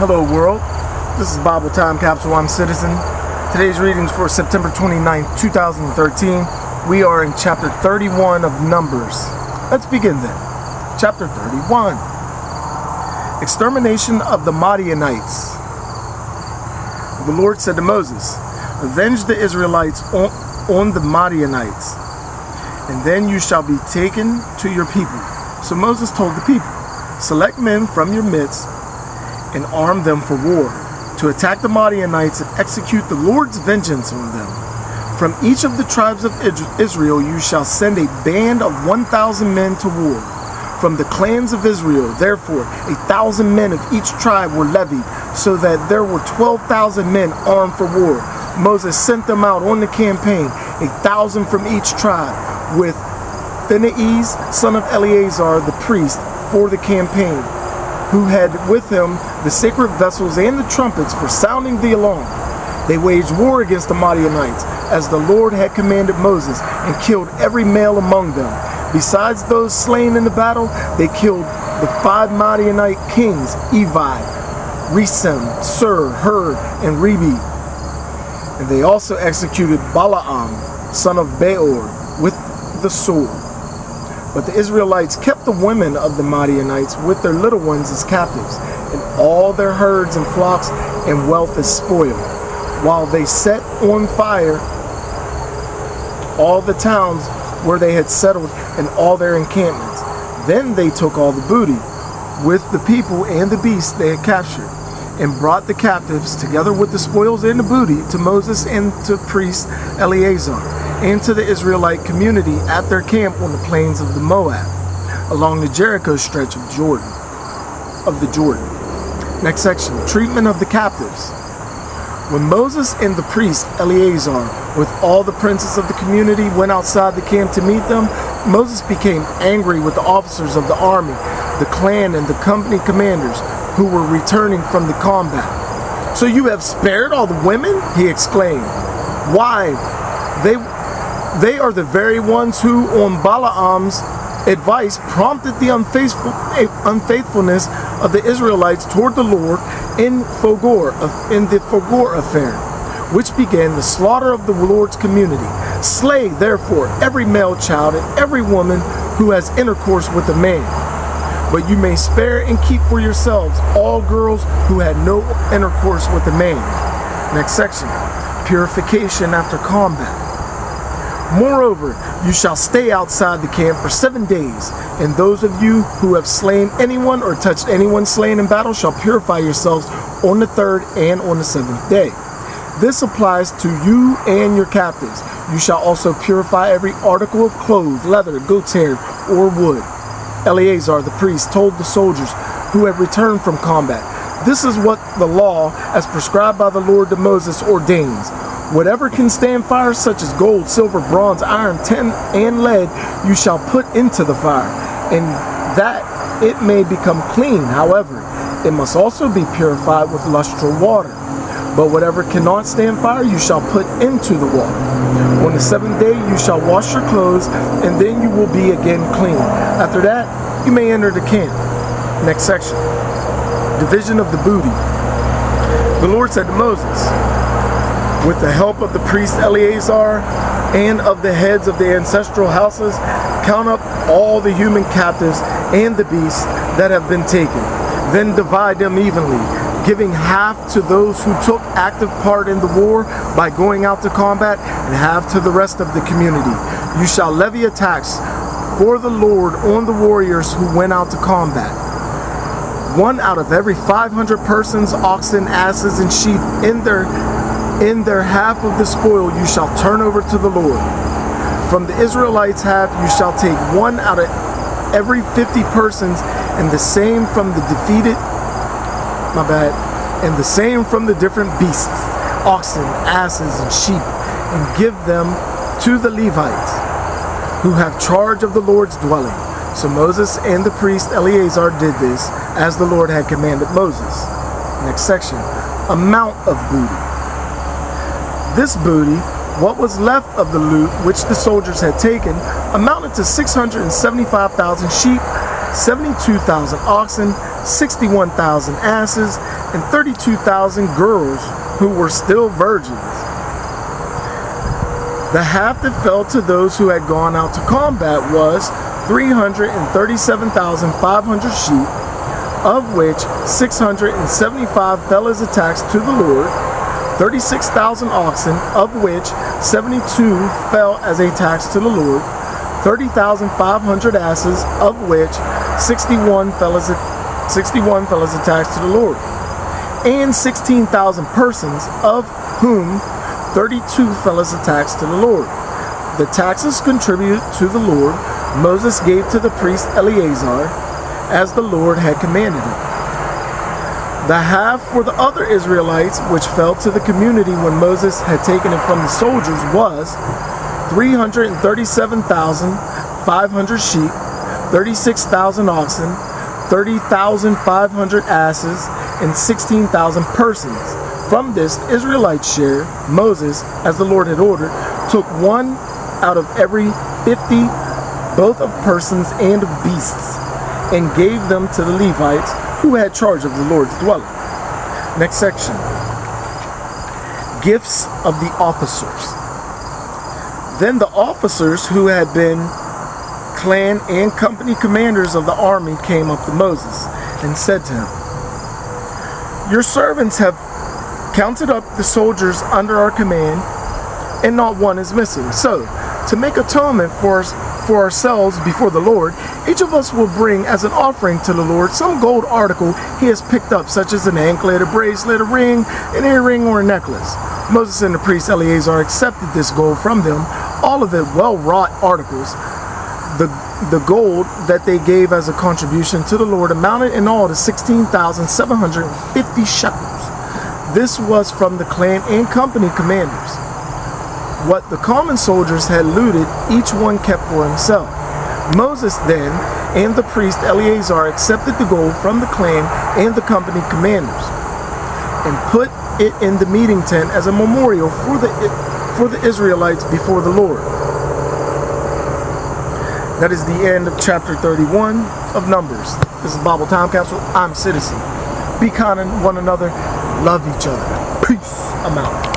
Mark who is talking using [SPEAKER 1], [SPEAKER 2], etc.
[SPEAKER 1] Hello world, this is Bible Time Kapsule, I'm Citizen. Today's readings for September 29th, 2013. We are in chapter 31 of Numbers. Let's begin then. Chapter 31. Extermination of the Madianites. The Lord said to Moses, "Avenge the Israelites on the Madianites, and then you shall be taken to your people." So Moses told the people, "Select men from your midst and arm them for war, to attack the Madianites and execute the Lord's vengeance on them. From each of the tribes of Israel you shall send a band of 1,000 men to war. From the clans of Israel, therefore, 1,000 men of each tribe were levied, so that there were 12,000 men armed for war. Moses sent them out on the campaign, 1,000 from each tribe, with Phinehas, son of Eleazar, the priest, for the campaign, who had with him the sacred vessels and the trumpets for sounding the alarm. They waged war against the Madianites, as the Lord had commanded Moses, and killed every male among them. Besides those slain in the battle, they killed the 5 Madianite kings, Evi, Resem, Sur, Hur, and Rebi. And they also executed Balaam, son of Beor, with the sword. But the Israelites kept the women of the Madianites with their little ones as captives, and all their herds and flocks and wealth as spoil, while they set on fire all the towns where they had settled and all their encampments. Then they took all the booty, with the people and the beasts they had captured, and brought the captives, together with the spoils and the booty, to Moses and to priest Eleazar, and to the Israelite community at their camp on the plains of the Moab, along the Jericho stretch of the Jordan. Next section, treatment of the captives. When Moses and the priest Eleazar, with all the princes of the community, went outside the camp to meet them, Moses became angry with the officers of the army, the clan and the company commanders, who were returning from the combat. "So you have spared all the women?" he exclaimed. "Why, they are the very ones who, on Balaam's advice, prompted the unfaithfulness of the Israelites toward the Lord in the Fogor affair, which began the slaughter of the Lord's community. Slay, therefore, every male child and every woman who has intercourse with a man. But you may spare and keep for yourselves all girls who had no intercourse with a man." Next section, purification after combat. "Moreover, you shall stay outside the camp for 7 days, and those of you who have slain anyone or touched anyone slain in battle shall purify yourselves on the 3rd and on the 7th day. This applies to you and your captives. You shall also purify every article of clothes, leather, goat's hair, or wood." Eleazar the priest told the soldiers who had returned from combat, "This is what the law, as prescribed by the Lord to Moses, ordains. Whatever can stand fire, such as gold, silver, bronze, iron, tin, and lead, you shall put into the fire, and that it may become clean. However, it must also be purified with lustrous water. But whatever cannot stand fire, you shall put into the water. On the 7th day you shall wash your clothes, and then you will be again clean. After that, you may enter the camp." Next section, division of the booty. The Lord said to Moses, "With the help of the priest Eleazar and of the heads of the ancestral houses, count up all the human captives and the beasts that have been taken. Then divide them evenly, giving half to those who took active part in the war by going out to combat, and half to the rest of the community. You shall levy a tax for the Lord on the warriors who went out to combat. 1 out of every 500 persons, oxen, asses, and sheep, in their half of the spoil you shall turn over to the Lord. From the Israelites' half you shall take 1 out of every 50 persons, and the same from the different beasts, oxen, asses, and sheep, and give them to the Levites, who have charge of the Lord's dwelling." So Moses and the priest Eleazar did this, as the Lord had commanded Moses. Next section, amount of booty. This booty, what was left of the loot which the soldiers had taken, amounted to 675,000 sheep, 72,000 oxen, 61,000 asses, and 32,000 girls who were still virgins. The half that fell to those who had gone out to combat was 337,500 sheep, of which 675 fell as a tax to the Lord, 36,000 oxen, of which 72 fell as a tax to the Lord, 30,500 asses, of which 61 fell as a tax to the Lord, and 16,000 persons, of whom 32 fell as a tax to the Lord. The taxes contributed to the Lord Moses gave to the priest Eleazar, as the Lord had commanded him. The half for the other Israelites, which fell to the community when Moses had taken it from the soldiers, was 337,500 sheep, 36,000 oxen, 30,500 asses, and 16,000 persons. From this Israelite share, Moses, as the Lord had ordered, took one out of every 50, both of persons and of beasts, and gave them to the Levites who had charge of the Lord's dwelling. Next section. Gifts of the officers. Then the officers who had been clan and company commanders of the army came up to Moses and said to him, "Your servants have counted up the soldiers under our command, and not one is missing. So, to make atonement for ourselves before the Lord, each of us will bring as an offering to the Lord some gold article he has picked up, such as an anklet, a bracelet, a ring, an earring, or a necklace." Moses and the priest Eleazar accepted this gold from them, all of it well-wrought articles. The gold that they gave as a contribution to the Lord amounted in all to 16,750 shekels. This was from the clan and company commanders. What the common soldiers had looted, each one kept for himself. Moses then and the priest Eleazar accepted the gold from the clan and the company commanders and put it in the meeting tent as a memorial for the Israelites before the Lord. That is the end of chapter 31 of Numbers. This is Bible Time Capsule. I'm Citizen. Be kind to one another. Love each other. Peace. I'm out.